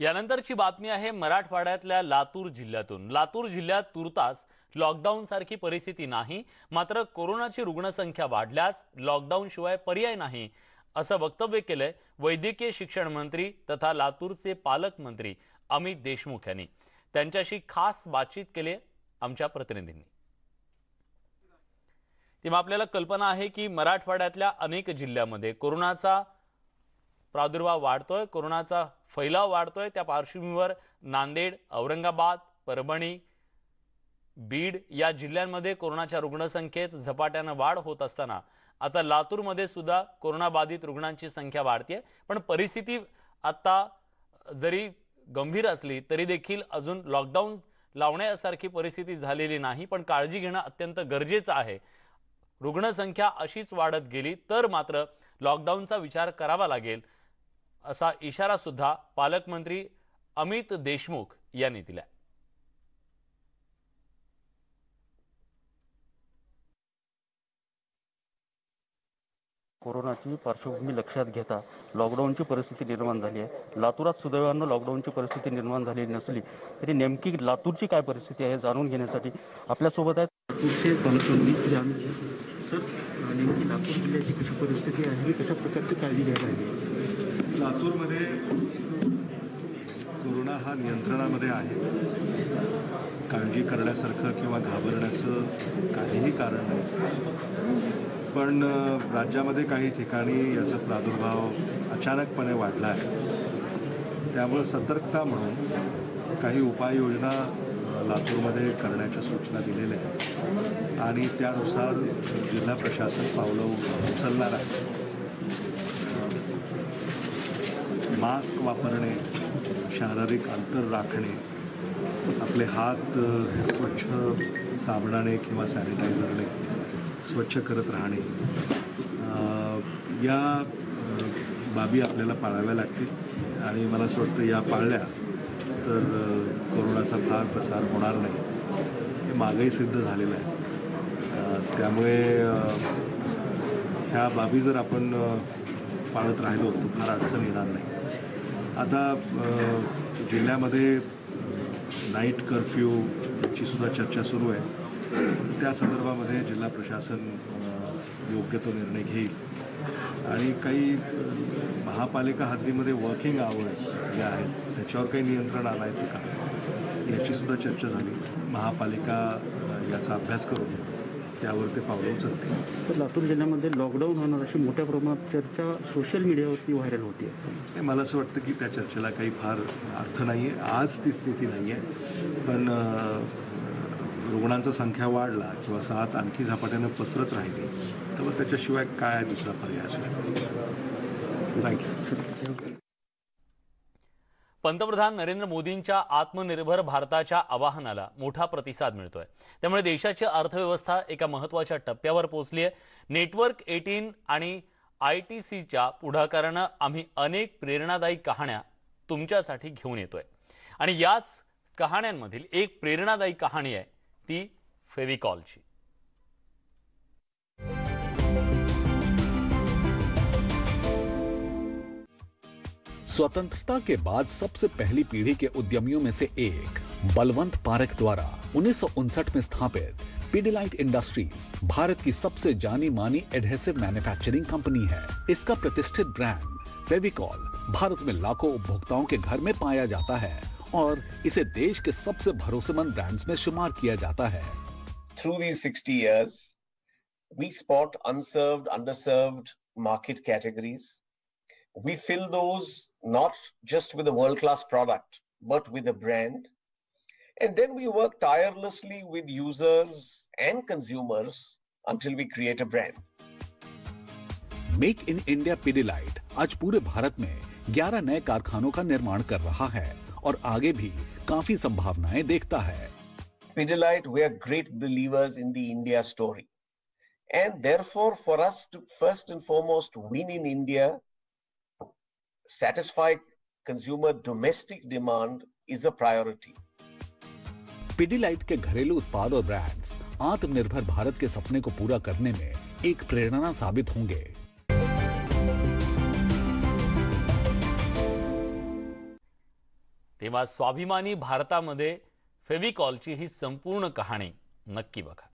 यानंतरची बातमी आहे मराठवाड्यातल्या लातूर जिल्ह्यातून। लातूर जिल्ह्यात तुर्तास लॉकडाऊन सारखी परिस्थिती नाही, मात्र कोरोनाची रुग्णसंख्या वाढल्यास लॉकडाऊन शिवाय पर्याय नाही असं वक्तव्य केलंय वैद्यकीय शिक्षण मंत्री तथा लातूरचे पालकमंत्री अमित देशमुख यांनी। त्यांच्याशी खास बातचीत केली आमच्या प्रतिनिधींनी। तेव्हा आपल्याला कल्पना आहे की मराठवाड्यातल्या अनेक जिल्ह्यांमध्ये कोरोनाचा प्रादुर्भाव वाढतोय, कोरोनाचा फैलाव वाढतोय। त्या पार्श्वभूमीवर नांदेड, औरंगाबाद, परभणी, बीड या जिल्ह्यांमध्ये कोरोनाच्या रुग्णसंख्येत झपाट्याने वाढ होत असताना आता लातूरमध्ये सुद्धा कोरोना बाधित रुग्णांची संख्या वाढते। पण परिस्थिती आता जरी गंभीर असली तरी देखील अजून लॉकडाऊन लावण्यासारखी परिस्थिती झालेली नाही, पण काळजी घेणं अत्यंत गरजेचं आहे। रुग्णसंख्या अशीच वाढत गेली तर मात्र लॉकडाऊनचा विचार करावा लागेल असा इशारा सुद्धा पालकमंत्री अमित देशमुख यांनी दिला। कोरोनाची पार्श्वभूमी लक्षात घेता लॉकडाऊनची परिस्थिती निर्माण झाली आहे। लातूरात सुदैवानं लॉकडाऊनची परिस्थिती निर्माण झालेली नसली तरी नेमकी लातूरची काय परिस्थिती आहे जाणून घेण्यासाठी आपल्यासोबत आहेत लातूरचे पालकमंत्री सर, नेमकी लातूर जिल्ह्याची कशी परिस्थिती आहे, कशा प्रकारची काळजी घ्यायला हवी? लातूरमध्ये कोरोना हा नियंत्रणामध्ये आहे। काळजी करण्यासारखं किंवा घाबरण्याचं काहीही कारण नाही, पण राज्यामध्ये काही ठिकाणी याचा प्रादुर्भाव अचानकपणे वाढला आहे। त्यामुळे सतर्कता म्हणून काही उपाययोजना लातूरमध्ये करण्याच्या सूचना दिलेल्या आहेत आणि त्यानुसार जिल्हा प्रशासन पावलं उचलणार आहे। मास्क वापरणे, शारीरिक अंतर राखणे, आपले हात स्वच्छ साबणाने किंवा सॅनिटायझरने स्वच्छ करत राहणे, या बाबी आपल्याला पाळाव्या लागतील आणि मला असं वाटतं या पाळल्या तर कोरोनाचा फार प्रसार होणार नाही, हे मागेही सिद्ध झालेलं आहे। त्यामुळे ह्या बाबी जर आपण पाळत राहिलो तर फार अडचण येणार नाही। आता जिल्ह्यामध्ये नाईट कर्फ्यूची सुद्धा चर्चा सुरू आहे। त्या संदर्भामध्ये जिल्हा प्रशासन योग्य तो निर्णय घेईल आणि काही महापालिका हद्दीमध्ये वर्किंग आवर्स जे आहेत त्याच्यावर काही नियंत्रण आणायचं का याची सुद्धा चर्चा झाली। महापालिका याचा अभ्यास करून त्यावर ते पावलं उचलते। तर लातूर जिल्ह्यामध्ये लॉकडाऊन होणार अशी मोठ्या प्रमाणात चर्चा सोशल मीडियावरती व्हायरल होती। मला असं वाटतं की त्या चर्चेला काही फार अर्थ नाही आहे। आज ती स्थिती नाही आहे, पण रुग्णांचा संख्या वाढला किंवा साथ आणखी झपाट्यानं पसरत राहिली तर मग त्याच्याशिवाय काय दुसरा पर्याय असू शकतो। थँक्यू। पंतप्रधान नरेंद्र मोदींच्या आत्मनिर्भर भारताच्या आवाहनाला मोठा प्रतिसाद मिळतोय। त्यामुळे देशाची अर्थव्यवस्था एका महत्त्वाच्या टप्प्यावर पोहोचली आहे। नेटवर्क 18 आणि ITCच्या पुढाकाराने आम्ही अनेक प्रेरणादायी कहाण्या तुमच्यासाठी घेऊन येतोय आणि याच कहाण्यांमधील एक प्रेरणादायी कहाणी आहे ती फेविकॉलची। स्वतंत्रता के बाद सबसे पहली पीढ़ी के उद्यमियों में से एक बलवंत पारेख द्वारा 1959 में स्थापित पिडिलाइट इंडस्ट्रीज भारत की सबसे जानी मानी एडहेसिव मैन्युफैक्चरिंग कंपनी है। इसका प्रतिष्ठित ब्रांड फेविकॉल भारत में लाखों उपभोक्ताओं के घर में पाया जाता है और इसे देश के सबसे भरोसेमंद ब्रांड्स में शुमार किया जाता है। Through these 60 years, we spot unserved, underserved market categories. We fill those not just with a world-class product, but with a brand. And then we work tirelessly with users and consumers until we create a brand. Make in India Pidilite आज पूरे भारत में 11 नए कारखानों का निर्माण कर रहा है और आगे भी काफी संभावनाएं देखता है। Pidilite, we are great believers in the India story. And therefore, for us to first and foremost win in India, satisfy consumer domestic demand is a priority. Pidilite के घरेलू उत्पाद और ब्रांड्स आत्मनिर्भर भारत के सपने को पूरा करने में एक प्रेरणा साबित होंगे। तेव्हा स्वाभिमानी भारतामध्ये फेविकॉलची ही संपूर्ण कहाणी नक्की बघा.